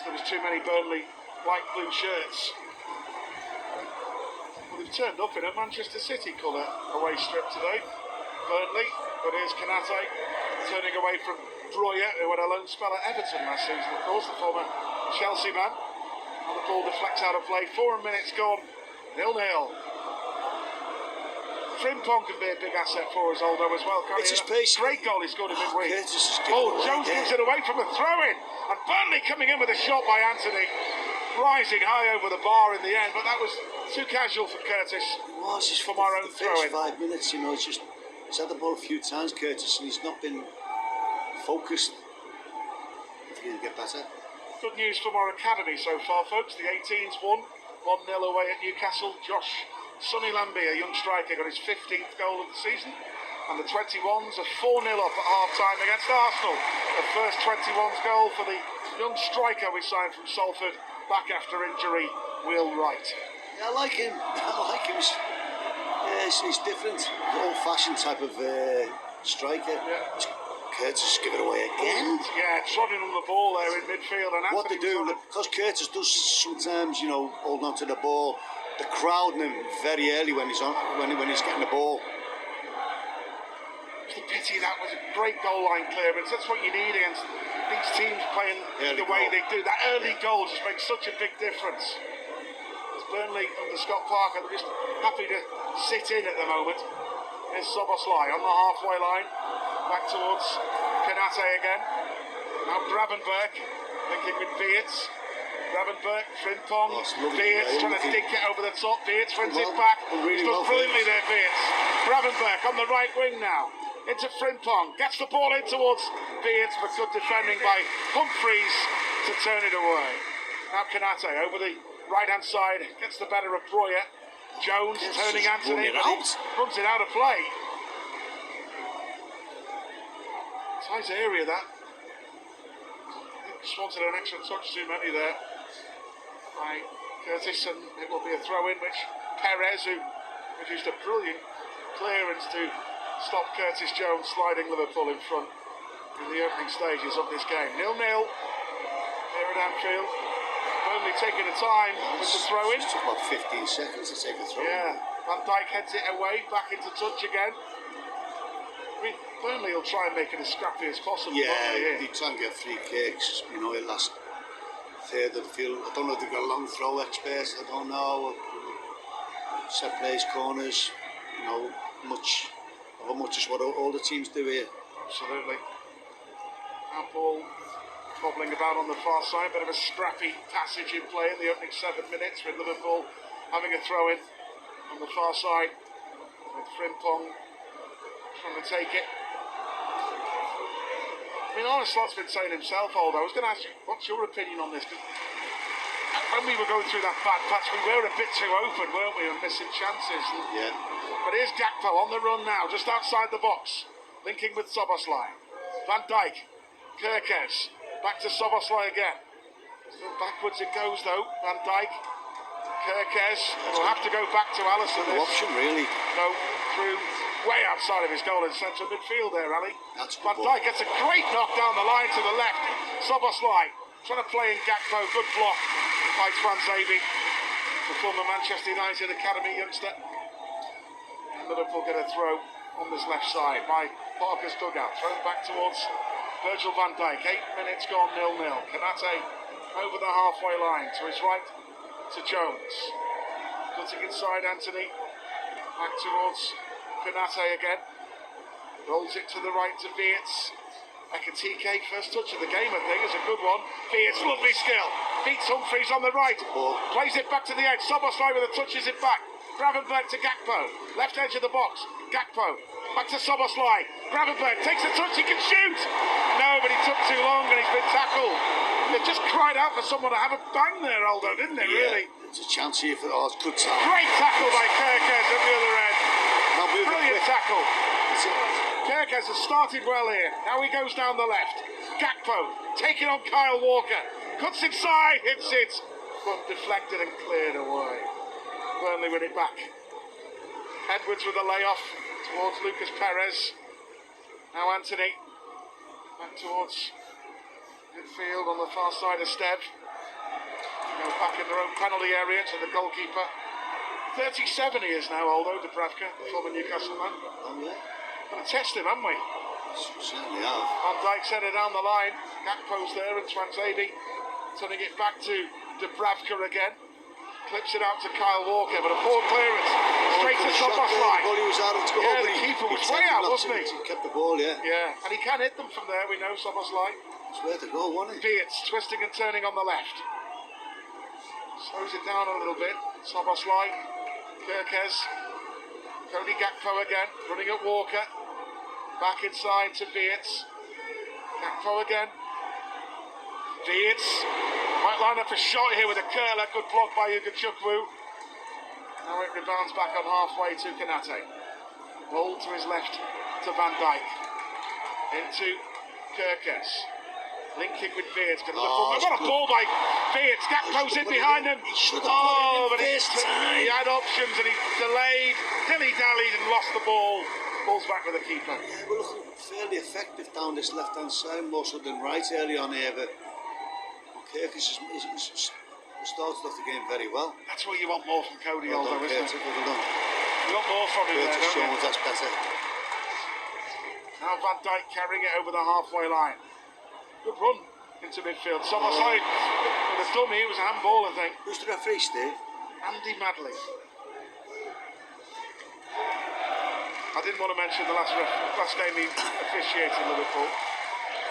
there was too many Burnley white blue shirts. Well, they've turned up in a Manchester City colour away strip today, Burnley. But here's Kanate turning away from Breuer, who had a lone spell at Everton last season, of course, the former Chelsea man. And the ball deflects out of play. 4 minutes gone, 0-0. Frimpong can be a big asset for us, Aldo, as well. It's his pace. Great goal he scored in midweek. Jones yeah. gives it away from a throw-in. And Burnley coming in with a shot by Anthony. Rising high over the bar in the end, but that was too casual for Curtis. It was just from our own throw-in. 5 minutes, you know, he's had the ball a few times, Curtis, and he's not been focused. If he can get better. Good news from our academy so far, folks. The 18s won 1-0 away at Newcastle. Josh Sonny Lambie, a young striker, got his 15th goal of the season. And the 21s are 4-0 up at half-time against Arsenal. The first 21s goal for the young striker we signed from Salford, back after injury, Will Wright. Yeah, I like him. He's different. The old-fashioned type of striker. Yeah. Curtis give it away again. Yeah, trotting on the ball there in midfield. And what they do, because Curtis does sometimes, you know, hold on to the ball, they're crowding him very early when he's getting the ball. It's a pity that was a great goal line clearance. That's what you need against these teams playing the way they do. That early goal just makes such a big difference. As Burnley under Scott Parker, they're just happy to sit in at the moment. Here's Szoboszlai on the halfway line. Back towards Kanate again. Now Gravenberg linking with Beerts. Gravenberg, Frimpong, Beerts trying to dink it over the top. Beerts wins it back. He's done brilliantly there, Beerts. Gravenberg on the right wing now. Into Frimpong. Gets the ball in towards Beerts, but good defending by Humphreys to turn it away. Now Kanate over the right-hand side. Gets the better of Breuer. Jones turning Anthony. Runs it out of play. Tight area that. Just wanted an extra touch, too many there by Curtis, and it will be a throw-in which Perez, who produced a brilliant clearance to stop Curtis Jones sliding Liverpool in front in the opening stages of this game. 0-0 here at Anfield. Burnley taking the time with the throw-in. It took about 15 seconds to take the throw-in. Yeah, Van Dijk heads it away, back into touch again. I mean, Burnley will try and make it as scrappy as possible. Yeah, they try and get free kicks. You know, the last third of the field. I don't know if they've got a long throw experts. I don't know. Set plays, corners. You know, much as what all the teams do here. Absolutely. Now ball bobbling about on the far side. Bit of a scrappy passage in play in the opening 7 minutes with Liverpool having a throw in on the far side with Frimpong trying to take it. I mean, Arneslot's been saying himself, Aldo. I was going to ask you, what's your opinion on this? Because when we were going through that bad patch, we were a bit too open, weren't we, and missing chances. Yeah. But here's Gakpo on the run now, just outside the box, linking with Szoboszlai. Van Dijk, Kerkez, back to Szoboszlai again. Still backwards it goes though. Van Dijk, Kerkez will have to go back to Alisson. No option really. No, through way outside of his goal in central midfield there, Ali. Van Dijk gets a great knock down the line to the left. Szoboszlai trying to play in Gakpo. Good block by Twanzebe, the former Manchester United Academy youngster. And Liverpool get a throw on this left side by Parker's dugout. Thrown back towards Virgil van Dijk. 8 minutes gone, 0-0. Kanate over the halfway line to his right to Jones. Cutting inside Anthony. Back towards Kanate again. Rolls it to the right to Beerts. Ekatike, first touch of the game, I think, is a good one. Beerts, lovely skill. Beats Humphreys on the right. Plays it back to the edge. Szoboszlai with a touches it back. Gravenberg to Gakpo. Left edge of the box. Gakpo. Back to Szoboszlai. Gravenberg takes a touch. He can shoot. No, but he took too long and he's been tackled. They just cried out for someone to have a bang there, Aldo, didn't they, really? It's a chance here for good tackle. Great tackle by Kerkez at the other end. Brilliant tackle. Kerkez has started well here. Now he goes down the left. Gakpo taking on Kyle Walker. Cuts inside, hits it, but deflected and cleared away. Burnley with it back. Edwards with a layoff towards Lucas Perez. Now Anthony back towards midfield on the far side of Stev. Go back in their own penalty area to the goalkeeper. 37 he is now, although Dubravka, former Newcastle man. Oh, yeah. Going to test him, haven't we? Certainly have. Van Dijk sent it down the line. Gakpo's there and Twanzebe turning it back to Dubravka again. Clips it out to Kyle Walker, but a poor clearance. Straight to Szoboszlai. Yeah, the keeper was way out, wasn't he? He kept the ball, yeah. Yeah, and he can hit them from there, we know, Szoboszlai. It's where to go, wasn't it? Beats twisting and turning on the left. Slows it down a little bit. Szoboszlai, Kerkez, Cody Gakpo again, running at Walker. Back inside to Beats. Gakpo again. Beats might line up a shot here with a curler. Good block by Ugachukwu. Now it rebounds back on halfway to Konate. Ball to his left to Van Dijk. Into Kerkez. Linking with Beards. What a ball by Beards. Gakpo's in behind him. But he had options and he delayed, dilly-dallied and lost the ball. Ball's back with the keeper. Yeah, we're looking fairly effective down this left-hand side, more so than right early on here, but Kerkez started off the game very well. That's what you want more from Cody, Well although, done, isn't it? Curtis, well done. You want more from him there, Curtis don't Jones, you? that's better. Now Van Dijk carrying it over the halfway line. Good run into midfield. Szoboszlai with a dummy. It was a handball, I think. Who's the referee, Steve? Andy Madley. I didn't want to mention the last game he officiated in Liverpool.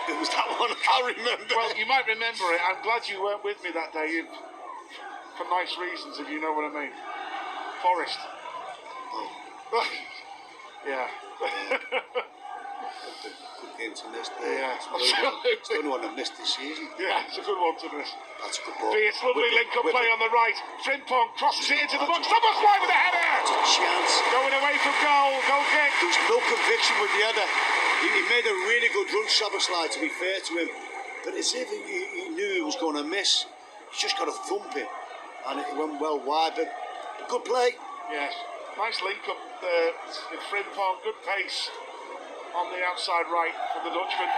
It was that one, I can't remember. Well, you might remember it. I'm glad you weren't with me that day, for nice reasons, if you know what I mean. Forest. Oh. Yeah. Good game to miss there. Yeah, It's the only one I've missed this season. Yeah, it's a good one to miss. That's a good ball. Beats, lovely link-up play on the right. Frimpong crosses it into the box. Szoboszlai with a header! That's a chance. Going away from goal. Goal kick. There was no conviction with the header. He made a really good run, Szoboszlai, to be fair to him. But it's if he knew he was going to miss. He's just got to thump it. And it went well wide, but good play. Yes. Nice link-up there with Frimpong. Good pace on the outside right for the Dutchman.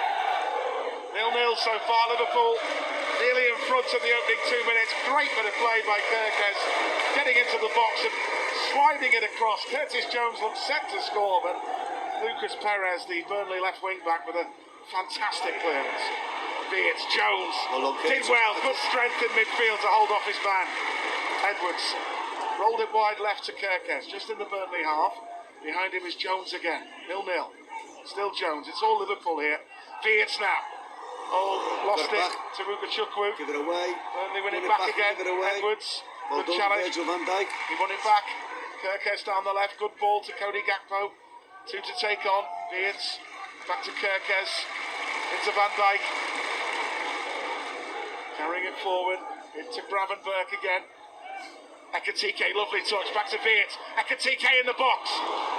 0-0 so far, Liverpool nearly in front of the opening 2 minutes. Great bit of play by Kerkez, getting into the box and sliding it across. Curtis Jones looked set to score, but Lucas Perez, the Burnley left wing back, with a fantastic clearance. Beats Jones did well, good strength in midfield to hold off his man. Edwards rolled it wide left to Kerkez, just in the Burnley half. Behind him is Jones again, 0-0. Still Jones, it's all Liverpool here. Beats now. Oh, lost it to Ugachukwu. Give it away. Burnley win it back again. Give it away. Edwards, Well good done, challenge. Virgil van Dijk. He won it back. Kerkez down the left, good ball to Cody Gakpo. Two to take on. Beards back to Kerkez. Into Van Dijk. Carrying it forward. Into Gravenberg again. Ekatike, lovely touch. Back to Beards. Ekatike in the box.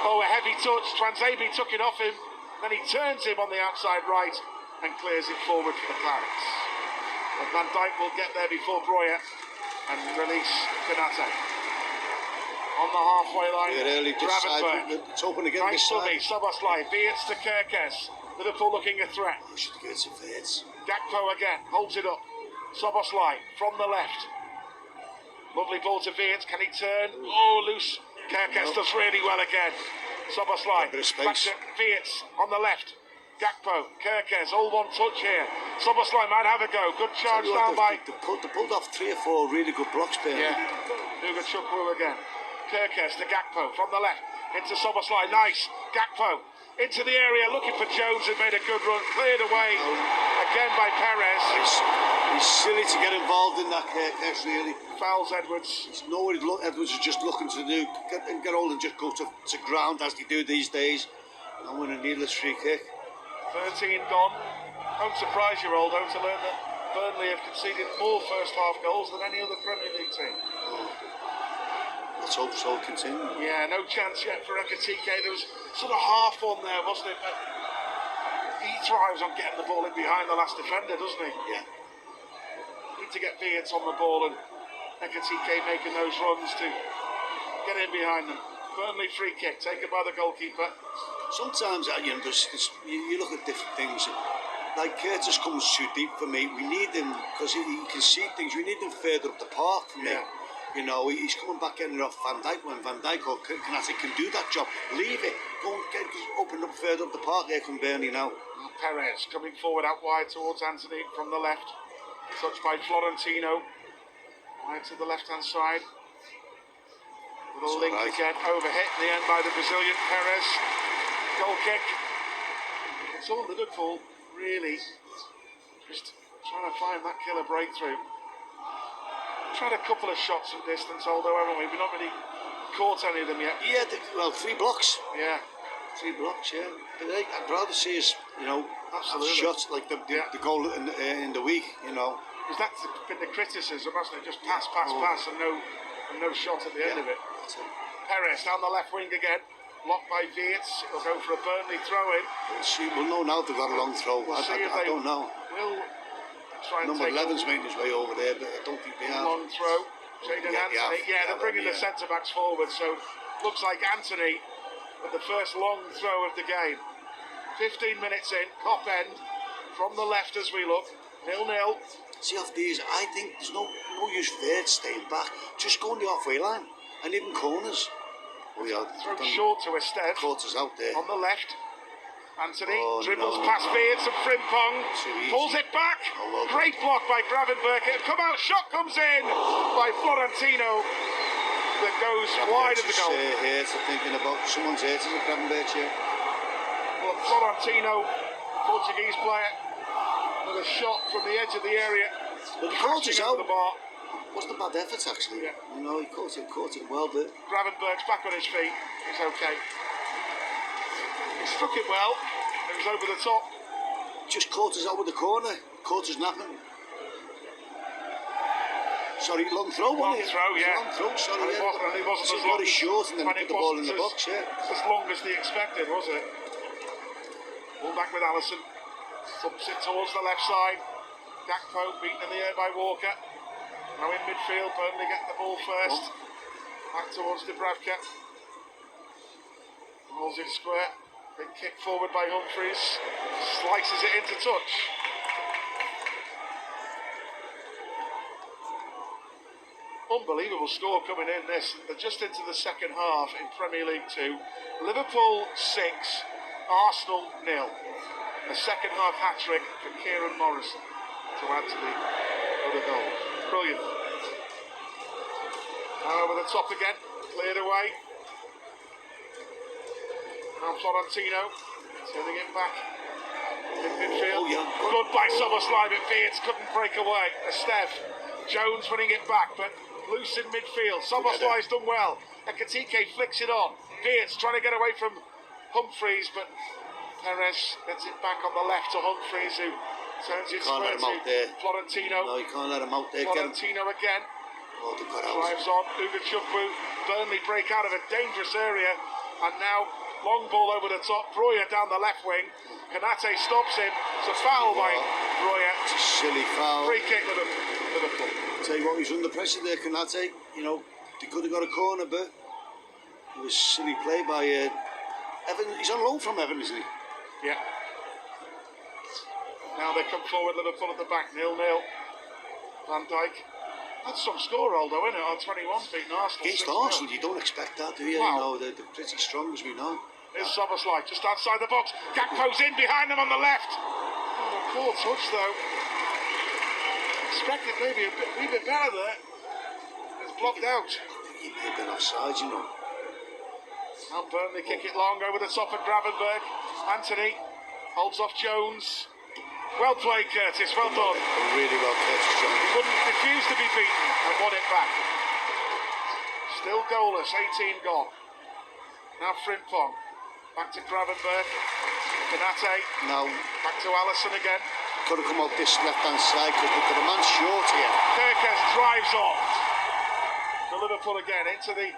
Oh, a heavy touch. Twanzebe took it off him. Then he turns him on the outside right and clears it forward for the Clarets. But Van Dijk will get there before Breuer and release Konate. On the halfway line, Early this side, Gravenberg. it's open again Nice this dummy, side. Szoboszlai, Beards to Kerkez. Liverpool looking a threat. I should get some Virts. Gakpo again, holds it up. Szoboszlai from the left. Lovely ball to Beards, can he turn? Oh, loose. Kerkez does really well again. Szoboszlai, Bit of back space. to Beards on the left. Gakpo, Kerkez, all one touch here. Szoboszlai might have a go. Good charge down by... They pulled off 3 or 4 really good blocks, Ben. Yeah, Ugachukwu again. Kerkez to Gakpo from the left. Into Szoboszlai, nice. Gakpo into the area, looking for Jones, who made a good run. Cleared away again by Perez. He's silly to get involved in that, Kerkez, really. Fouls Edwards. It's nowhere Edwards is just looking to do. Get old and just go to ground as they do these days and win a needless free kick. 13 gone. Won't surprise you, Roldo, to learn that Burnley have conceded more first half goals than any other Premier League team. Let's hope so continue. Yeah, no chance yet for Ekatike. There was sort of half on there, wasn't it? But he thrives on getting the ball in behind the last defender, doesn't he? Yeah. Need to get Beards on the ball and Ekatike making those runs to get in behind them. Burnley free kick taken by the goalkeeper. Sometimes you know, you look at different things. like Curtis comes too deep for me. We need him because he can see things. We need him further up the park for me. Yeah. You know, he's coming back in off Van Dijk when Van Dijk or Canati can do that job. Leave it. Go and get open up further up the park. Here come Burnley now. Perez coming forward out wide towards Anthony from the left. Touched by Florentino. Wide to the left-hand side. Little link again. Overhit in the end by the Brazilian Perez. Goal kick. It's all Liverpool, really. Just trying to find that killer breakthrough. Tried a couple of shots from distance, although haven't we? We've not really caught any of them yet. Yeah, well, 3 blocks. Yeah. 3 blocks, yeah. But I'd rather see us, you know, absolutely shots like the goal in the week, you know. Because that's been the criticism, hasn't it? Just pass, and no shot at the end of it. Perez down the left wing again. Blocked by Wirtz. It'll go for a Burnley throw-in. We'll know now they've got a long throw. I don't know. Will try and Number take 11's making his way over there, but I don't think they have. Long throw. Jadon Anthony. Yeah, they're bringing the centre-backs forward, so looks like Anthony with the first long throw of the game. 15 minutes in, Cop end, from the left as we look. 0-0. See, off these, I think there's no use Wirtz staying back. Just go on the halfway line, and even corners. Throw short to Esteve. Quarters out there. On the left. Anthony dribbles past Wirtz and Frimpong. Pulls it back. Great block by Gravenberg. It'll come out. Shot comes in by Florentino. That goes wide of the goal. Here, thinking about someone's here to the Gravenberg here. Well, Florentino, Portuguese player, with a shot from the edge of the area. But the quarters out. The bar. Wasn't a bad effort actually. Yeah. You know, he caught it well, but Gravenberg's back on his feet. He's okay. He struck it well. It was over the top. Just caught us out with the corner. Caught us napping. Sorry, long throw. Long throw, yeah. Long throw. Sorry, and it wasn't as long. Very short, and then put the ball in the box. Yeah. As long as they expected, was it? Ball back with Allison. Thumps it towards the left side. Gakpo beaten in the air by Walker. Now in midfield, Burnley get the ball first. Back towards Dubravka. Rolls it square. Big kick forward by Humphreys. Slices it into touch. Unbelievable score coming in this. They're just into the second half in Premier League 2. Liverpool 6, Arsenal 0. A second half hat-trick for Kieran Morrison to add to the other goal. Brilliant. Now over the top again, cleared away. Now Florentino, turning it back in midfield. Good by Soboslai, but Wirtz couldn't break away. Esteve, Jones winning it back, but loose in midfield. Soboslai's done well. Ekatike flicks it on. Wirtz trying to get away from Humphreys, but Perez gets it back on the left to Humphreys, who turns it square to Florentino. No, you can't let him out there. Florentino again. Drives on. Ugachukwu. Burnley break out of a dangerous area. And now, long ball over the top. Breuer down the left wing. Canate stops him. It's a foul by Breuer. It's a silly foul. Free kick Liverpool. Tell you what, he's under pressure there, Canate. You know, they could have got a corner, but it was silly play by Evan. He's on loan from Evan, isn't he? Yeah. Now they come forward, Liverpool at the back, 0-0. Van Dijk. That's some score roll though, isn't it? On 21 beating Arsenal. Against Arsenal, you don't expect that, do you? Wow. You know, they're pretty strong, as we know. Here's Soboslai, just outside the box. Gakpo's in behind them on the left. Oh, a poor touch though. Expected maybe a wee bit better there. It's blocked out. He may have been offside, you know. Now Burnley kick it long over the top of Gravenberg. Anthony holds off Jones. Well played, Curtis. Well done. Really well, Curtis. He wouldn't refuse to be beaten and won it back. Still goalless. 18 gone. Now Frimpong. Back to Gravenberg. Canate. Now back to Allison again. Could have come out this left-hand side because they've got a man short here. Kirkes drives on. To Liverpool again into the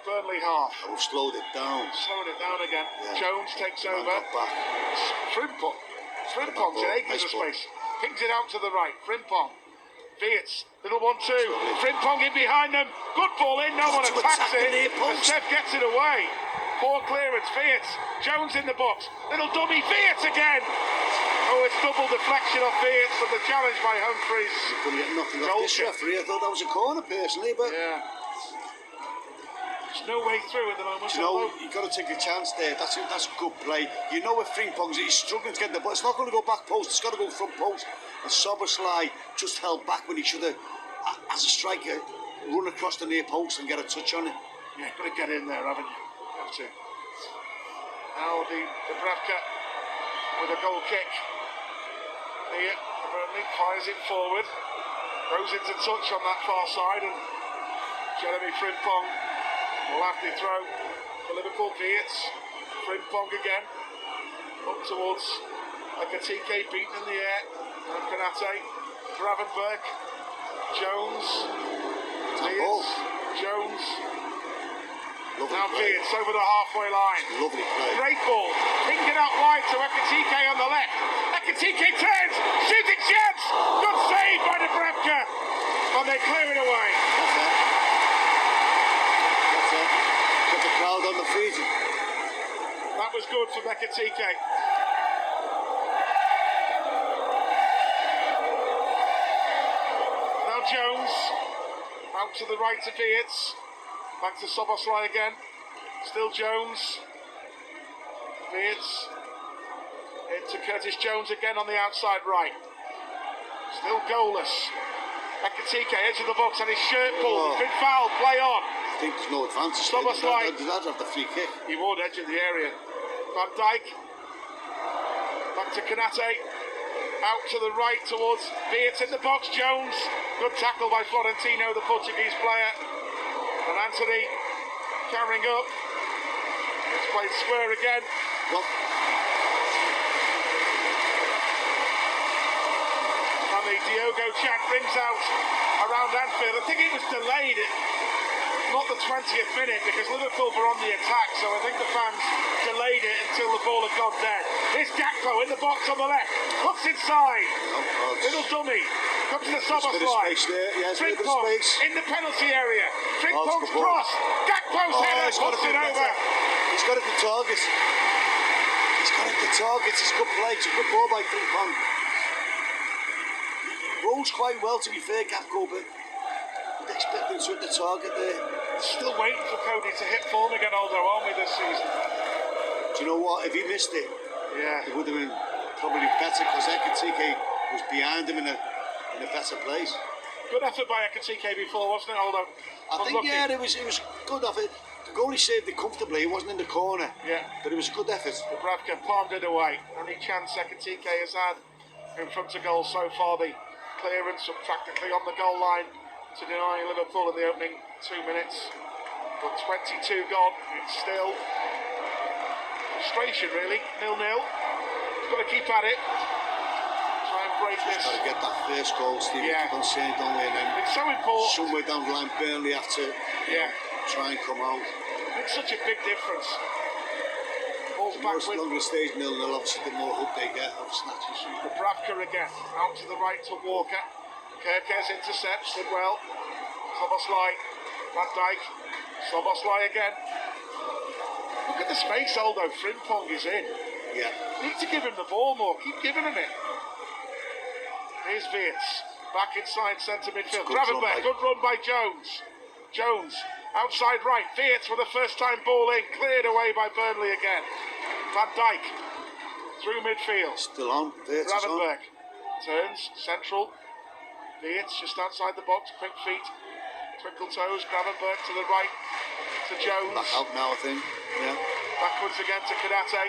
Burnley half. We've slowed it down. Slowing it down again. Yeah. Jones takes over. Back. Frimpong's in acres of space. Pings it out to the right. Frimpong. Wirtz. Little 1-2. Frimpong in behind them. Good ball in. No one attacks it. Esteve gets it away. Poor clearance. Wirtz. Jones in the box. Little dummy. Wirtz again. Oh, it's double deflection off Beards and the challenge by Humphreys. You're going to get nothing off Goal this kick. referee. I thought that was a corner personally, but Yeah. There's no way through at the moment. you know, you've got to take a chance there. That's a good play. You know if Frimpong's he's struggling to get the ball. It's not going to go back post, it's got to go front post. And Soboslai just held back when he should have, as a striker, run across the near post and get a touch on it. Yeah, got to get in there, haven't you? Have to. Now the Dubravka with a goal kick. Here, Burnley fires it forward. Goes into touch on that far side, and Jeremy Frimpong will have the throw for Liverpool. Beards. Frimpong again. Up towards Akatike, beaten in the air. And Konate. Gravenberg. Jones. Beards. Jones. Lovely Now play. Beards over the halfway line. Lovely play. Great ball. Pinged it out wide to Ekatike on the left. Ekatike turns. Shooting chance. Good save by Dubravka. And they clear it away. That's it. That's it. Get the crowd on the feet. That was good for Ekatike. Now Jones. Out to the right to Beards. Back to Soboslai again. Still Jones. Beards. Into Curtis Jones again on the outside right. Still goalless. Ekatike, edge of the box, and his shirt pulled. He's been fouled. Play on. I think there's no advantage. Soboslai. Did that have the free kick? He would, edge of the area. Van Dijk. Back to Konate. Out to the right towards Beards in the box. Jones. Good tackle by Florentino, the Portuguese player. And Anthony carrying up. It's played square again. Well, And the Diogo chant rings out around Anfield. I think it was delayed at not the 20th minute because Liverpool were on the attack, so I think the fans delayed it until the ball had gone dead. Here's Gakpo in the box on the left. Looks inside. Little dummy. Comes to Soboslai. Frimpong in the penalty area. Frimpong's cross. Gakpo's header puts it over. He's got it to target. He's got it to target. It's a good play. It's a good ball by Frimpong. He rolls quite well, to be fair, Gakpo, but I'd expect him to hit the target there. Still waiting for Cody to hit form again, although, aren't we, this season? Do you know what? If he missed it, Yeah. it would have been probably better because Ekatike was behind him in a better place. Good effort by Ekatike before, wasn't it, although I think, unlucky. yeah, it was good of it. The goalie saved it comfortably. He wasn't in the corner. Yeah. But it was a good effort. Dubravka palmed it away. Only chance Ekatike has had in front of goal so far. The clearance practically on the goal line to deny Liverpool in the opening 2 minutes. But 22 gone. It's still frustration, really. 0-0. He's got to keep at it. Try and break this. Got to get that first goal, Steve. Yeah. Keep on saying, don't we? And then It's so important. somewhere down the line, Burnley have to Yeah. try and come out. Makes such a big difference. Ball's back Most with longer stage 0-0, obviously the more hope they get of snatches. Dubravka again. Out to the right to Walker. Kerkez intercepts, did well. Soboslai. Van Dijk. Soboslai again. Look at the space, Aldo. Frimpong is in. Yeah. Need to give him the ball more. Keep giving him it. Here's Beards. Back inside centre midfield. Gravenberg. Good run by Jones. Jones. Outside right. Beards for the first time ball in. Cleared away by Burnley again. Van Dijk. Through midfield. Still on. Beards is on. Gravenberg. Turns. Central. Beards just outside the box. Quick feet. Twinkle toes. Gravenberg to the right. To Jones. Back out now, I think. Yeah. Backwards again to Konate.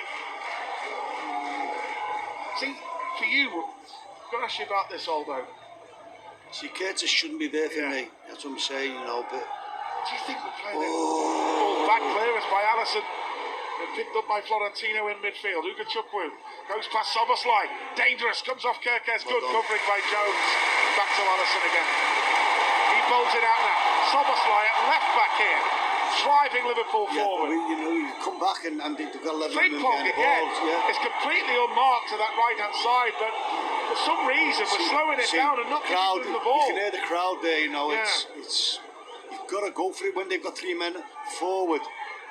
See, for you, I've got to ask you about this, Aldo. See, Curtis shouldn't be there for me. That's what I'm saying, you know, but... Do you think we're playing it? Back clearance by Allison. Picked up by Florentino in midfield. Ugachukwu goes past Soboslai. Dangerous. Comes off Kerkez. Good covering by Jones. Back to Allison again. He bowls it out now. Soboslai at left back here. Driving Liverpool forward. You know, you come back and they've got 11 Frimpong again. It's completely unmarked to that right-hand side, but for some reason we're slowing it down and not giving them the ball. You can hear the crowd there, you know. It's you've got to go for it when they've got 3 men forward.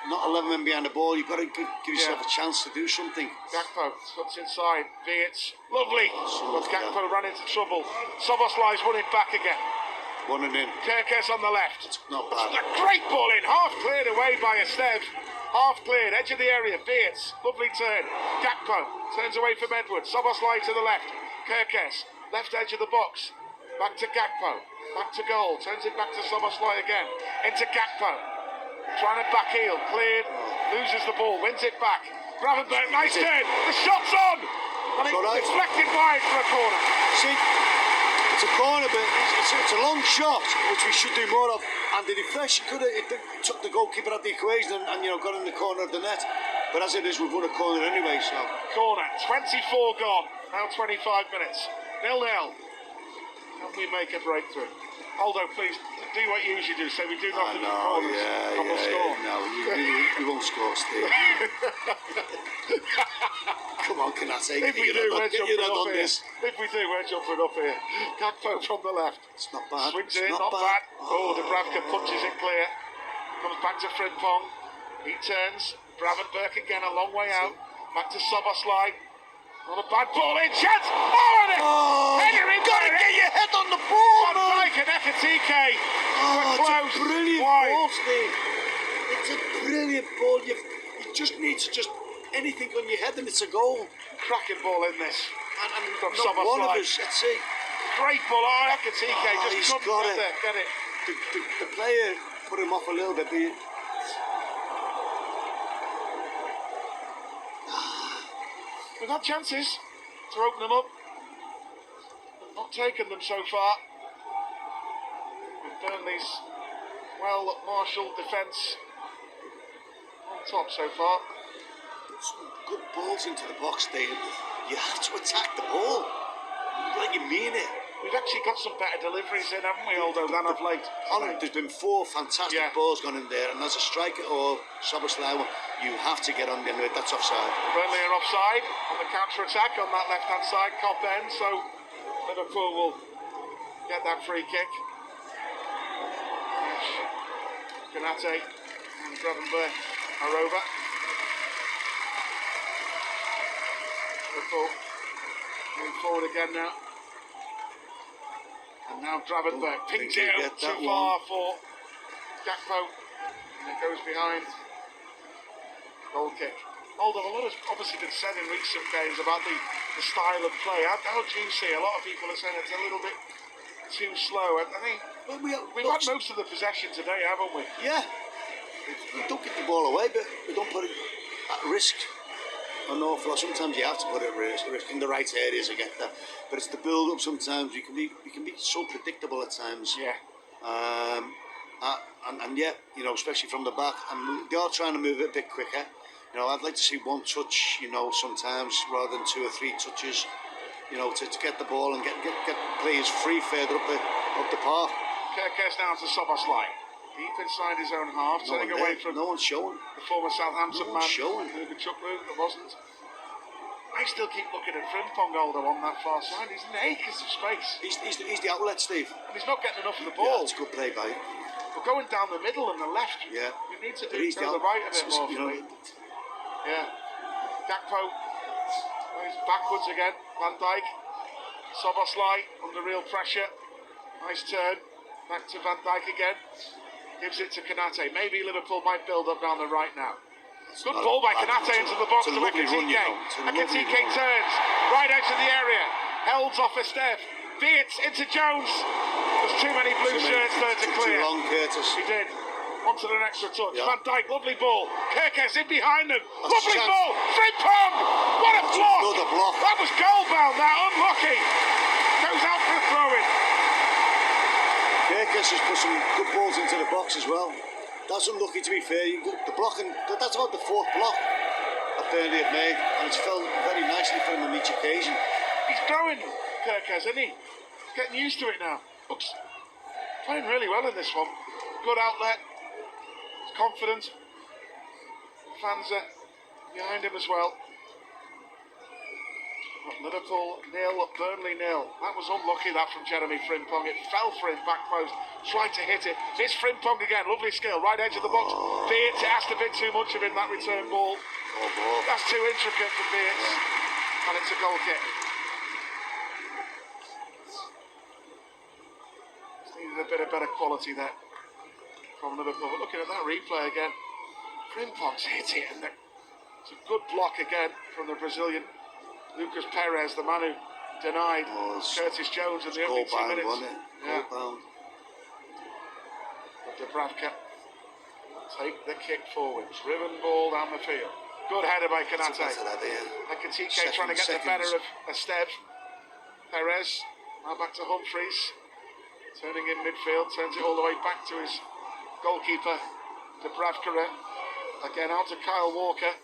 not 11 men behind the ball. You've got to give yourself a chance to do something. Gakpo cuts inside. Viets, lovely. But Gakpo ran into trouble. Soboslai's running back again. Running in. Kerkez on the left. It's not bad. A great ball in, half cleared away by Esteve. Half cleared, edge of the area. Viets, lovely turn. Gakpo turns away from Edwards. Soboslai to the left. Kerkez, left edge of the box. Back to Gakpo. Back to goal. Turns it back to Soboslai again. Into Gakpo. Trying to back heel, cleared, loses the ball, wins it back. Gravenberg, nice turn, the shot's on! And it's deflected wide for a corner. See, it's a corner, but it's a long shot, which we should do more of. And the deflection it took the goalkeeper out of the equation and got in the corner of the net. But as it is, we've won a corner anyway, so. Corner, 24 gone, now 25 minutes. 0-0. Can we make a breakthrough? Aldo, please, do what you usually do. Say we do nothing in the corners. We'll score. No, we won't score, Steve. Come on, Canate. If we do, we're jumping up here. If we do, we're jumping up here. Gakpo from the left. It's not bad. Swings in, not bad. Oh, Dubravka punches it clear. Comes back to Frimpong. He turns. Gravenberg again, a long way out. Back to Soboslai. Not a bad ball in, chance! Oh, and you've got to get your head on the ball, man! Like an Ekatike. It's a brilliant ball, Steve. It's a brilliant ball. You just need to anything on your head and it's a goal. Cracking ball in this. And from not one of us, let's see. Great ball, Ekatike just couldn't get it. The player put him off a little bit, but we've had chances to open them up. We've not taken them so far. With Burnley's well-marshalled defence on top so far. Some good balls into the box, Dave. You have to attack the ball. Like you mean it. We've actually got some better deliveries in, haven't we, Aldo, than of late? There's been 4 fantastic balls gone in there, and as a striker or Soboslai, you have to get on the end of it. That's offside. Burnley are offside on the counter-attack on that left-hand side, Cop end, so Liverpool will get that free kick. Canate and Gravenberg are over. Liverpool moving forward again now. And now Gravenberg pings it out too far for Gakpo. And it goes behind. Goal kick. Although a lot has obviously been said in recent games about the style of play. How do you see? A lot of people are saying it's a little bit too slow. I think we've had most of the possession today, haven't we? Yeah. We don't get the ball away, but we don't put it at risk. An awful lot. Sometimes you have to put it at risk in the right areas to get that. But it's the build-up. Sometimes we can be so predictable at times. Yeah. And yeah, especially from the back, and they are trying to move it a bit quicker. I'd like to see one touch, sometimes rather than 2 or 3 touches. To get the ball and get players free further up the park. Kerkez now to Soboslai. Deep inside his own half, turning away from no one's showing. The former Southampton man. Showing. It wasn't. I still keep looking at Frimpong Aldo on that far side. He's an acres of space. He's the outlet, Steve. And he's not getting enough of the ball. Yeah, it's a good play by him. We're going down the middle and the left. Yeah. We need to do the right a bit more. Yeah. Gakpo goes backwards again. Van Dijk. Soboslai under real pressure. Nice turn. Back to Van Dijk again. Gives it to Canate. Maybe Liverpool might build up down the right now. Good ball by Canate into the box to Ekatike. Ekatike turns. Right edge of the area. Held off Esteve. Viets into Jones. There's too many blue shirts there to clear. Too long, Curtis. He did. Onto an extra touch. Yeah. Van Dijk, lovely ball. Kerkez in behind them. Lovely ball. Frimpong. What a block. Another block. That was goal bound. That unlucky. Goes out for a throw in. Kerkez has put some good balls into the box as well. That's unlucky, to be fair. The blocking, that's about the 4th block that Burnley have made, and it's fell very nicely for him on each occasion. He's growing, Kerkez, isn't he? He's getting used to it now. Looks playing really well in this one. Good outlet. He's confident. Fans are behind him as well. Liverpool 0, Burnley 0. That was unlucky, that from Jeremy Frimpong. It fell for him, back post, tried to hit it. It's Frimpong again, lovely skill, right edge of the box. Beats, it asked a bit too much of him, that return ball. That's too intricate for Beats, and it's a goal kick. Just needed a bit of better quality there from Liverpool. But looking at that replay again, Frimpong's hit it, and it's a good block again from the Brazilian. Lucas Perez, the man who denied Curtis Jones in the opening 2 minutes. Wasn't it? Yeah. Goal bound. But Dubravka take the kick forward. Driven ball down the field. Good header by Kanate. Ekitike trying to get the better of Esteve. Perez, now back to Humphreys. Turning in midfield, turns it all the way back to his goalkeeper, Dubravka. Again out to Kyle Walker.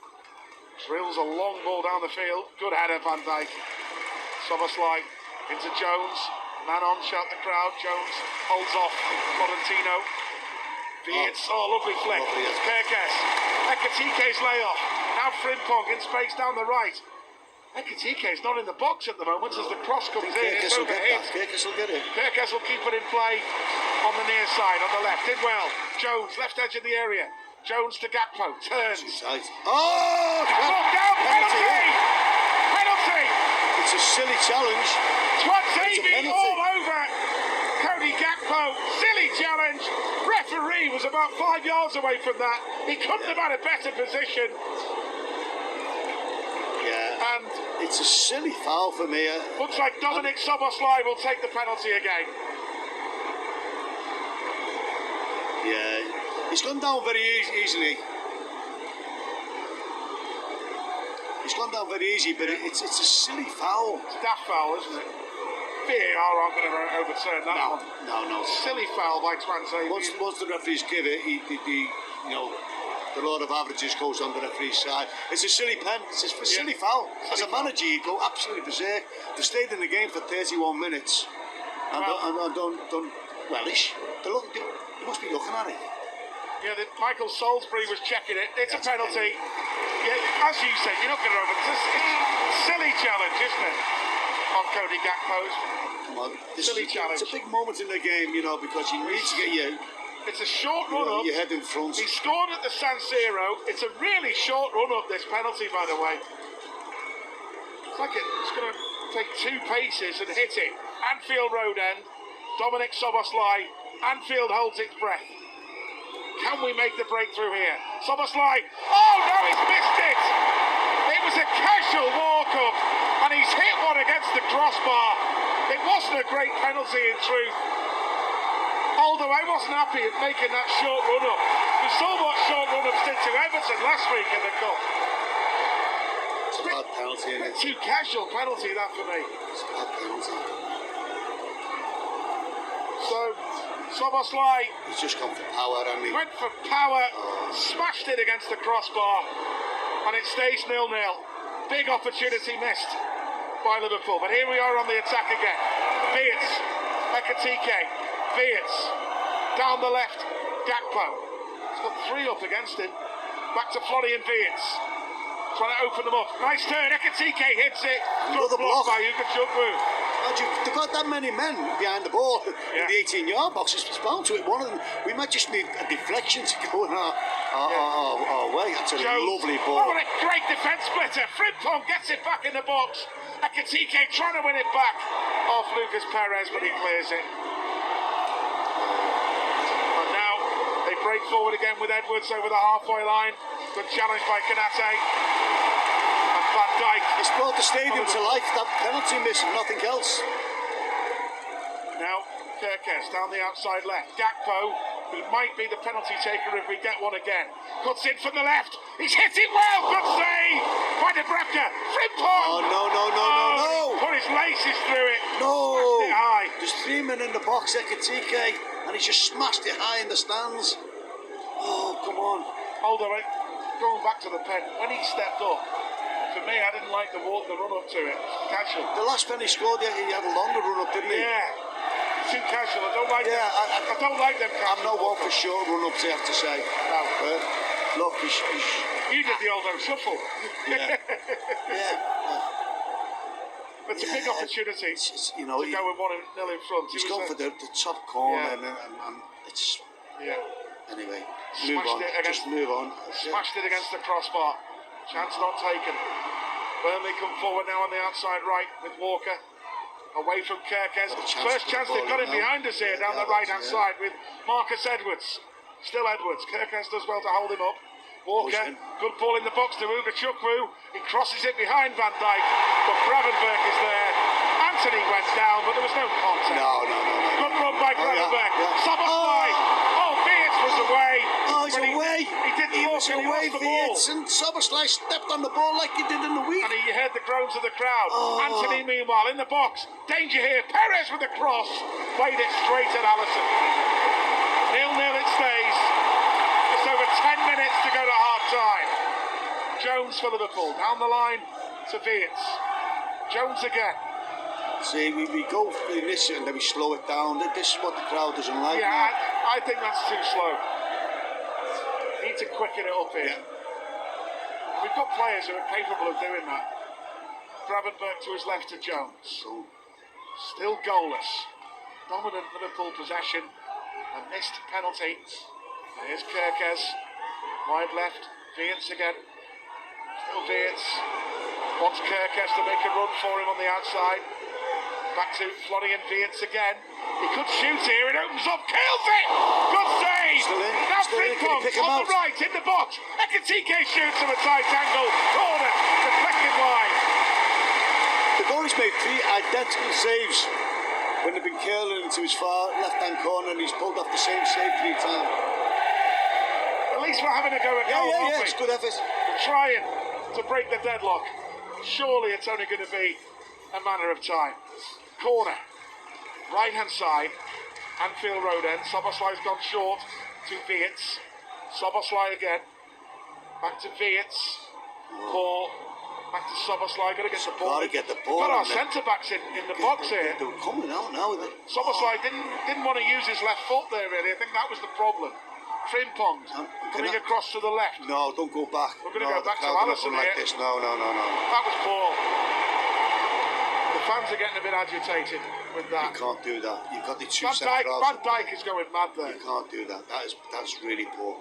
Drills a long ball down the field. Good header, Van Dijk. Soboslai into Jones. Man on, shout the crowd. Jones holds off Florentino. Beats. Lovely flick. Kerkes. Ekitike's layoff. Now Frimpong in space down the right. Ekitike's not in the box at the moment as the cross comes in. It's overhit. Kerkes will get it. Kerkes will keep it in play on the near side, on the left. Did well. Jones, left edge of the area. Jones to Gakpo, turns. Oh! Down, penalty! Penalty! It's a silly challenge. Twanzebe all over Cody Gakpo. Silly challenge. Referee was about 5 yards away from that. He couldn't have had a better position. Yeah. And it's a silly foul for me. Looks like Dominic Soboslai will take the penalty again. Yeah. He's gone down very easily. He's gone down very easy, but it's a silly foul. It's a daft foul, isn't it? VAR aren't going to overturn that one. No. Silly foul by Twanzebe. Once the referees give it, the law of averages goes on the referee's side. It's a silly pen. It's a silly foul. As a manager, you go absolutely berserk. They stayed in the game for 31 minutes, and don't relish. They must be looking at it. Yeah, Michael Salisbury was checking it. It's a penalty. Yeah, as you said, you're not going to over. It's a silly challenge, isn't it? On Cody Gakpo's. Come on, silly challenge. It's a big moment in the game, because you need to get It's a short run up. Your head in front. He scored at the San Siro. It's a really short run up, this penalty, by the way. It's like it's going to take 2 paces and hit it. Anfield Road end. Dominic Soboslai. Anfield holds its breath. Can we make the breakthrough here? Soboslai. Oh no, he's missed it! It was a casual walk-up, and he's hit one against the crossbar. It wasn't a great penalty in truth. Although I wasn't happy at making that short run-up. We saw what short run-ups did to Everton last week in the Cup. It's a bad penalty, isn't it? Too casual penalty, that for me. It's a bad penalty. So, Soboslai. He's just gone for power, hasn't he? Went for power, smashed it against the crossbar, and it stays 0-0. Big opportunity missed by Liverpool, but here we are on the attack again. Beats, Ekitike, Beats, down the left, Gakpo. He's got 3 up against him. Back to Florian Beats. Trying to open them up. Nice turn, Ekitike hits it. Good block by Ukachukwu. They've got that many men behind the ball in the 18-yard box. It's bound to hit one of them. We might just need a deflection to go in our way. That's a lovely ball. Oh, what a great defence splitter. Frimpong gets it back in the box. Ekitike trying to win it back off Lucas Perez, but he clears it. And now they break forward again with Edwards over the halfway line. Good challenge by Kanate. Van Dijk. It's brought the stadium to life, that penalty miss and nothing else. Now, Kerkes down the outside left. Gakpo, who might be the penalty taker if we get one again. Cuts in from the left. He's hit it well. Good save by Dubravka. Frimpong. Oh, no. Put his laces through it. No. Smashed it high. There's 3 men in the box, Ekitike, and he's just smashed it high in the stands. Oh, come on. Hold on, going back to the pen. When he stepped up, for me, I didn't like the run-up to it. Casual. The last pen he scored, he had a longer run-up, didn't he? Yeah. Too casual. I don't like them. I don't like them casual. I'm not one for short run-ups, I have to say. No. Look, you did the old shuffle. Yeah. It's a big opportunity you know, to go with 1-0 in front. He's going for the top corner, and it's anyway. Move on. Just move on. Smashed it against the crossbar. Chance not taken. Burnley come forward now on the outside right with Walker. Away from Kirkes. First chance they've got him behind us here down the right-hand side with Marcus Edwards. Still Edwards. Kirkes does well to hold him up. Walker, good ball in the box to Uga Chukwu. He crosses it behind Van Dijk, but Gravenberg is there. Anthony went down, but there was no contact. No. Good run by Gravenberg. Szoboszlai. Oh, Beers was away. Oh, he's away. He didn't look and he lost the ball. And Szoboszlai stepped on the ball like he did in the week. And he heard the groans of the crowd. Anthony, meanwhile, in the box. Danger here. Perez with the cross. Played it straight at Alisson. 0-0 it stays. Just over 10 minutes to go to half-time. Jones for Liverpool. Down the line to Wirtz. Jones again. See, we go in this and then we slow it down. This is what the crowd doesn't like. Yeah, I think that's too slow. Need to quicken it up here. We've got players who are capable of doing that. Gravenberg to his left to Jones. Still goalless. Dominant Liverpool possession. A missed penalty. Here's Kirkes. Wide left. Wirtz again. Still Wirtz. Wants Kirkes to make a run for him on the outside. Back to Florian Wirtz again. He could shoot here. It opens up. Kills it! Good save! Now Frimpong on the right in the box. Ekitike shoots from a tight angle. Corner. Deflected wide. The goalie's made 3 identical saves when they've been curling into his far left-hand corner, and he's pulled off the same save 3 times. At least we're having a go at goal, aren't we? It's good effort. We're trying to break the deadlock. Surely it's only going to be a matter of time. Corner, right-hand side, Anfield Road end. Szoboszlai's gone short to Wirtz. Szoboszlai again. Back to Wirtz. Ball. Back to Szoboszlai. Got to get the ball. Got to get the ball. We've got our centre-backs in the box here. They were coming out now. Szoboszlai didn't want to use his left foot there, really. I think that was the problem. Frimpong coming across to the left. No, don't go back. We're going to go back to Alisson like here. this. No. That was poor. The fans are getting a bit agitated with that. You can't do that. You've got the two Van Dijk is going mad there. You can't do that. That's really poor.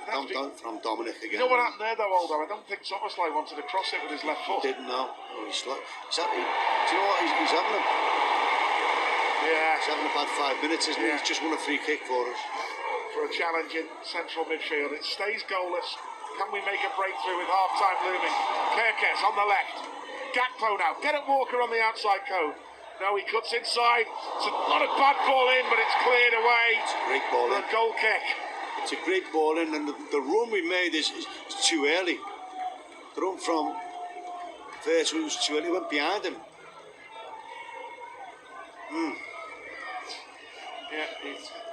From Dominic again. You know what happened there though, Aldo? I don't think Szoboszlai wanted to cross it with his left foot. He didn't know. He's do you know what? He's having a bad 5 minutes, isn't he? He's just won a free kick for us. For a challenge in central midfield. It stays goalless. Can we make a breakthrough with half-time looming? Kirkes on the left. Gakpo now. Get at Walker on the outside code. No, he cuts inside. It's not a bad ball in, but it's cleared away. It's a great ball for in. a goal kick. It's a great ball in, and the run we made is too early. The run from first was too early. Went behind him. Yeah,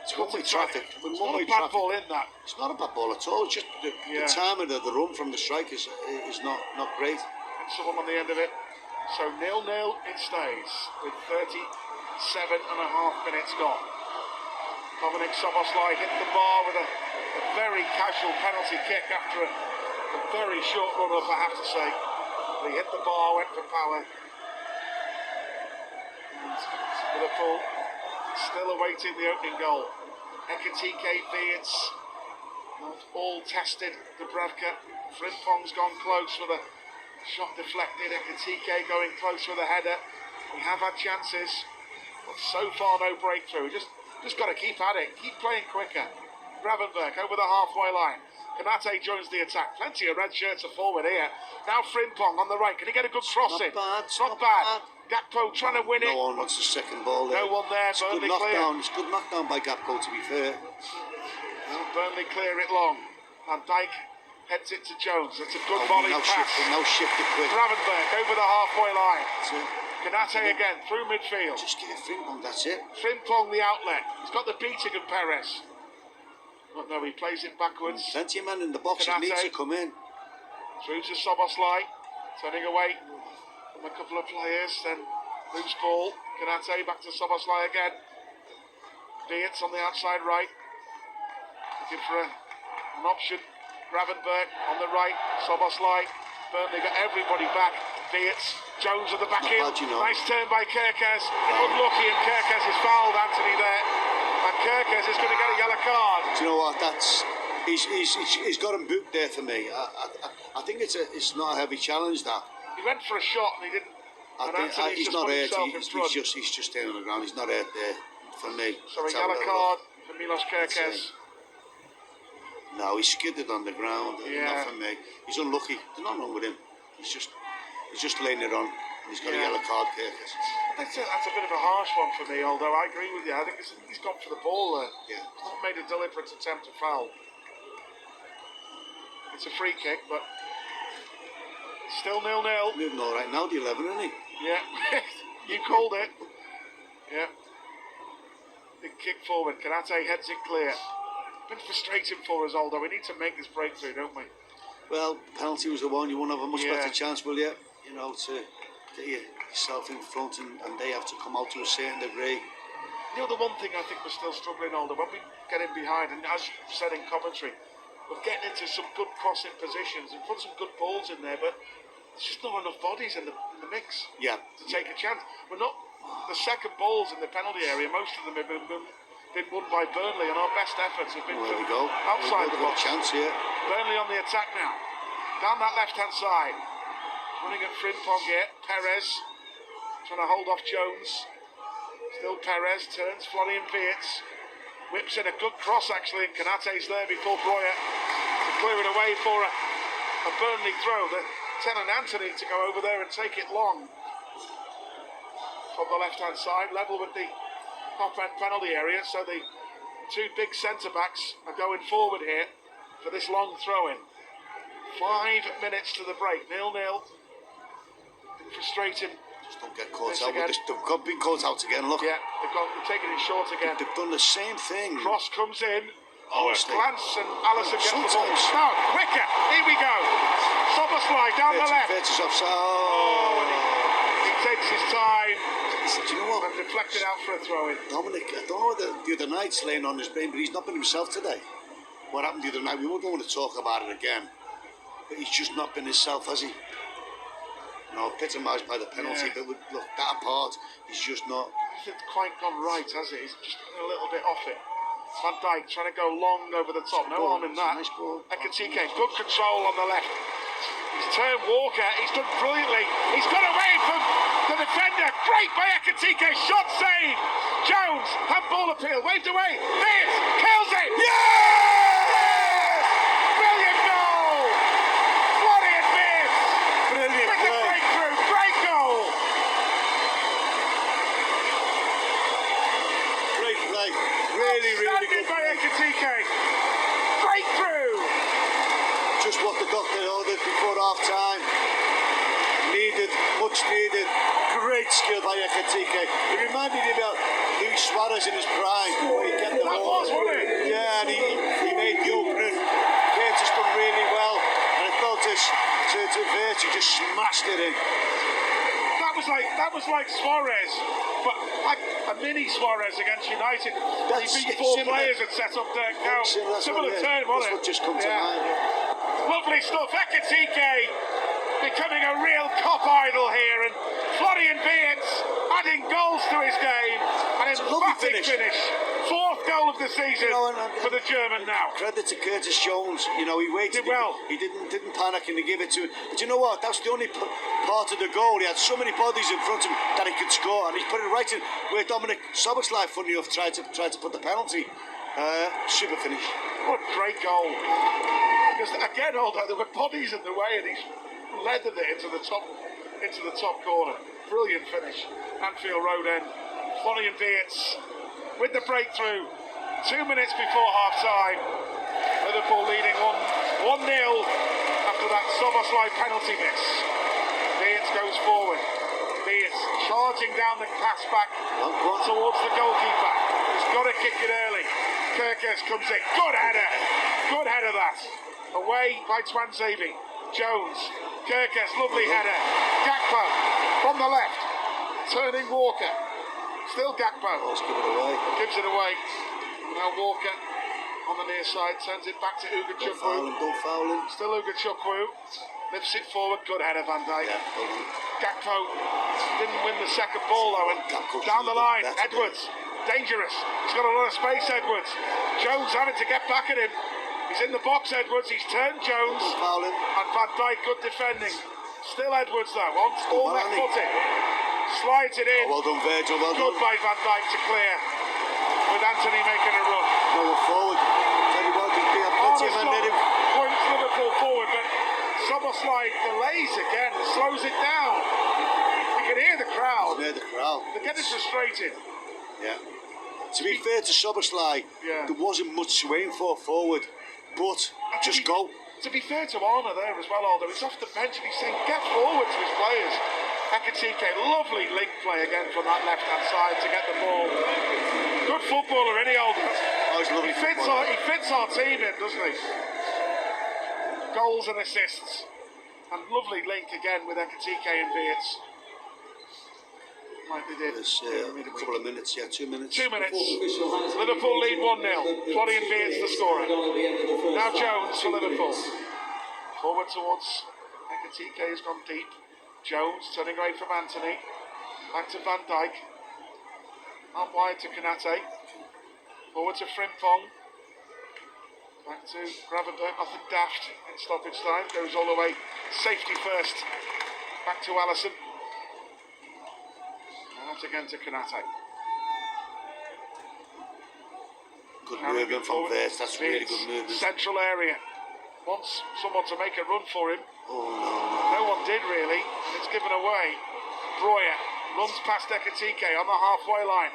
it's one-way traffic. It's not a bad ball in that. It's not a bad ball at all. It's just the timing of the run from the strike is not great. And someone on the end of it. So 0-0 it stays with 37.5 minutes gone. Dominic Szoboszlai hit the bar with a very casual penalty kick after a very short run up, I have to say. He hit the bar, went for power. And Liverpool still awaiting the opening goal. Ekitike, Wirtz, all tested. Dubravka, Frimpong's gone close with a shot deflected. Ekitike going close with a header. We have had chances, but so far no breakthrough. Just got to keep at it, keep playing quicker. Gravenberg over the halfway line. Konate joins the attack. Plenty of red shirts are forward here. Now Frimpong on the right. Can he get a good cross in? It's not bad. Gakpo trying to win it. No one wants the second ball there. No one there. It's Burnley good clear. knockdown. It's good knockdown by Gakpo, to be fair. Well, Burnley clear it long. Van Dijk heads it to Jones. That's a good volley pass. Now shift it quick. Gravenberg over the halfway line. That's it. Konate again through midfield. Just get Frimpong, that's it. Frimpong the outlet. He's got the beating of Perez. But no, he plays it backwards. Plenty of men in the box that need to come in. Through to Szoboszlai. Turning away from a couple of players. Then loose ball. Konate back to Szoboszlai again. Wirtz on the outside right. Looking for an option. Gravenberg on the right. Szoboszlai. Burnley got everybody back. Wirtz Jones at the back Not in. bad, you know. Nice turn by Kirkes. Unlucky, and Kirkes is fouled, Anthony, there. And Kirkes is going to get a yellow card. Do you know what? He's got him booked there for me. I think it's not a heavy challenge, that. He went for a shot and he didn't. I And think Anthony's he's just not put hurt. himself in front. He's just staying on the ground. He's not hurt there for me. So a Let's have yellow little card look. for Milos Kirkes. No, he skidded on the ground. Yeah. Not for me. He's unlucky. There's nothing wrong with him. He's just laying it on. And he's got a yellow card, Kirkes. That's a bit of a harsh one for me, although I agree with you. I think he's gone for the ball there. Yeah. He's not made a deliberate attempt to foul. It's a free kick, but still 0-0. Moving all right now, the 11, isn't he? Yeah, you called it. Yeah. Big kick forward. Kanate heads it clear. Been frustrating for us, Aldo. We need to make this breakthrough, don't we? Well, penalty was the one. You won't have a much Yeah. better chance, will you? You know, to get yourself in front, and they have to come out to a certain degree. You know, the one thing I think we're still struggling, Aldo, when we get in behind, and as you said in commentary, we're getting into some good crossing positions and put some good balls in there, but there's just not enough bodies in the mix Yeah. to take a chance. We're not the second balls in the penalty area. Most of them have been won by Burnley, and our best efforts have been Well, there we go. outside the We've got box. a chance here. Burnley on the attack now. Down that left-hand side. Running at Frimpong here. Perez trying to hold off Jones. Still Perez turns. Florian Wirtz whips in a good cross actually, and Kanate's there before Breuer to clear it away for a Burnley throw. The Tennant Anthony to go over there and take it long from the left-hand side, level with the top-end penalty area. So the two big centre-backs are going forward here for this long throw-in. 5 minutes to the break, 0-0. Frustrating. Just don't get caught This out again. with this. They've been caught out again. Look. Yeah, they've taken it short again. They've done the same thing. Cross comes in. Oh, A glance, and Allison gets the ball. Sometimes. No, quicker. Here we go. Soboslai down the left. Fetches offside. Oh, and he takes his time Do you know what? and deflected out for a throw-in. Dominic, I don't know whether the other night's laying on his brain, but he's not been himself today. What happened the other night, we won't want to talk about it again. But he's just not been himself, has he? No, epitomised by the penalty, Yeah. but look, that apart, he's just not. Hasn't quite gone right, has it? He's just a little bit off it. Van Dijk trying to go long over the top. No harm in that. Nice ball. Ekatike, good control on the left. He's turned Walker. He's done brilliantly. He's got away from the defender. Great by Ekatike. Shot save. Jones, handball appeal. Waved away. This kills it. Yes! Brilliant goal. Florian Wirtz Brilliant with the play. breakthrough. Great goal. Great play. Really, really Standing good. by Ekatike. Breakthrough. Just what the doctor ordered before half time. Needed, much needed. Great skill by Ekatike. It reminded me about Luis Suarez in his prime. Where he kept the That ball. was, wasn't it? Yeah, and he made the opening. Curtis done really well. And it felt as to Virtue just smashed it in. That was like Suarez, but like a mini Suarez against United. That's He beat four similar. players and set up Dirk Kuyt. Similar yeah, turn, that's wasn't what it? just come to mind. Lovely stuff. Ekatike becoming a real cop idol here, and Florian Wirtz adding goals to his game. An a lovely emphatic finish. Fourth goal of the season for the German now. Credit to Curtis Jones. You know, he waited. Did well. He didn't panic and he gave it to him. But you know what? That's the only part of the goal. He had so many bodies in front of him that he could score, and he put it right in where Dominic Soboslai, funny enough, tried to put the penalty. Super finish. What a great goal. Because again, although there were bodies in the way, and he's leathered it into the top corner. Brilliant finish. Anfield Road end. Florian Wirtz with the breakthrough. 2 minutes before half time. Liverpool leading 1-0 after that Soboslai penalty miss. Wirtz goes forward. Wirtz charging down the pass back towards the goalkeeper. He's got to kick it early. Kirkes comes in. Good header. Good header that. Away by Twanzebe. Jones. Kirkes, lovely header. Gakpo from the left. Turning Walker. Still Gakpo. Let's give it away. Gives it away. Now Walker on the near side. Sends it back to Uga Don't foul Chukwu. him, don't foul him. Still Uga Chukwu. Lifts it forward, good header, Van Dijk. Yeah, well done. Gakpo didn't win the second ball though, and Gakpo down the line, better. Edwards, dangerous. He's got a lot of space, Edwards. Jones having to get back at him. He's in the box, Edwards. He's turned Jones, Fouling. and Van Dijk good defending. Still Edwards though, on all left footed. Slides it in. Oh, well done, Virgil. Well Good done. by Van Dijk to clear, with Anthony making a run. No, we're forward. Tell you what, there'll be a plenty of men Arnold there. points Liverpool forward, but Szoboszlai delays again and slows it down. You can hear the crowd. Near the crowd. They're getting frustrated. Yeah. To be fair to Szoboszlai, Yeah. there wasn't much to aim for forward, but just go. To be fair to Arnold there as well, although he's off the bench and he's saying get forward to his players. Ekitike, lovely link play again from that left-hand side to get the ball. Good footballer, isn't he, Aldo? Oh, he's a lovely He fits our team in, doesn't he? Goals and assists. And lovely link again with Ekitike and Wirtz. Like they did. There's a couple of minutes, 2 minutes. 2 minutes. Liverpool lead 1-0. Florian Wirtz the scorer. Now Jones for Liverpool. Forward towards Ekitike has gone deep. Jones turning away from Anthony. Back to Van Dijk. Out wide to Konate. Forward to Frimpong. Back to Gravenberch. Nothing daft in stoppage time. Goes all the way. Safety first. Back to Alisson. Out again to Konate. Good movement from Wirtz. That's really good movement. Central area. Wants someone to make a run for him. Oh, no. No one did really, and it's given away. Breuer runs past Ekitike on the halfway line.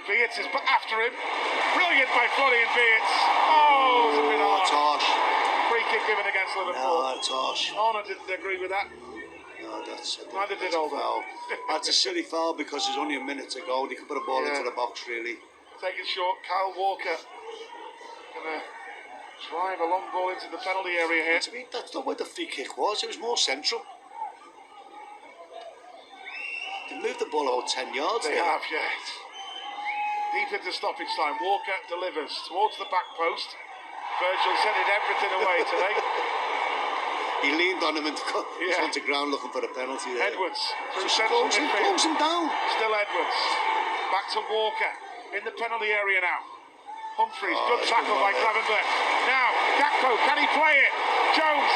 Wirtz is after him. Brilliant by Florian Wirtz. Oh, it's a bit That's harsh. harsh. Free kick given against Liverpool. No, that's harsh. Arnold didn't agree with that. No, that's Neither did that's a Aldo. foul. That's a silly foul because there's only a minute to go. They could put a ball Yeah. into the box, really. Taken short, Kyle Walker. Gonna drive a long ball into the penalty area here. To me, that's not where the free kick was. It was more central. They moved the ball about 10 yards They there. have, yeah. Deep into stoppage time. Walker delivers towards the back post. Virgil sending everything away today. He leaned on him and Yeah. went to ground looking for the penalty there. Edwards through Just central close him midfield. down. Still Edwards. Back to Walker in the penalty area now. Humphreys, good that's tackle good by ball there. Gravenberch. Now, Gakpo, can he play it? Jones,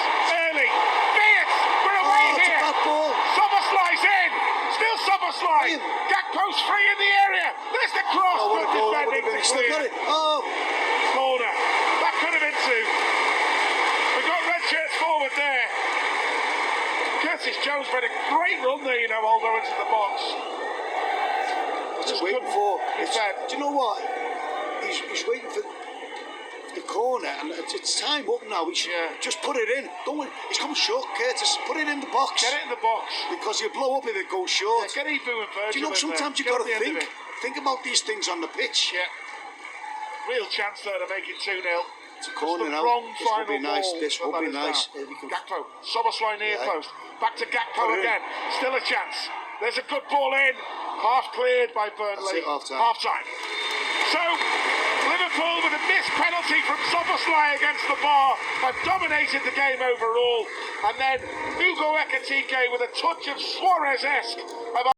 early. Wirtz, we're away Oh, it's a here. bad ball. Szoboszlai's in. Still Szoboszlai. Brilliant. Gakpo's free in the area. There's the cross. Oh, what a Good goal. That would defending have been. to Still got clear. it. Oh, Corner. That could have been two. We've got red shirts forward there. Curtis Jones made a great run there, you know, Aldo, into the box. what's Just he waiting couldn't for? defend. Do you know what? He's waiting for the corner, and it's time up now. He should Yeah. just put it in. Don't wait. He's come short, Curtis. Put it in the box. Get it in the box. Because he'll blow up if it goes Yeah, short. get Ibu and Virgil Do you know, in sometimes there. you've got Get to at the end of think about these things on the pitch. it. Yeah. Real chance there to make it 2-0. It's a Just corner the now. wrong This would final be nice. ball This that would be is nice. down. If he can- Gakpo, Szoboszlai near Yeah. post. Back to Gakpo Put it in. again. Still a chance. There's a good ball in. Half cleared by Burnley. That's it, half-time. Half-time. So, Liverpool with a missed penalty from Szoboszlai against the bar have dominated the game overall. And then Hugo Ekitike with a touch of Suarez-esque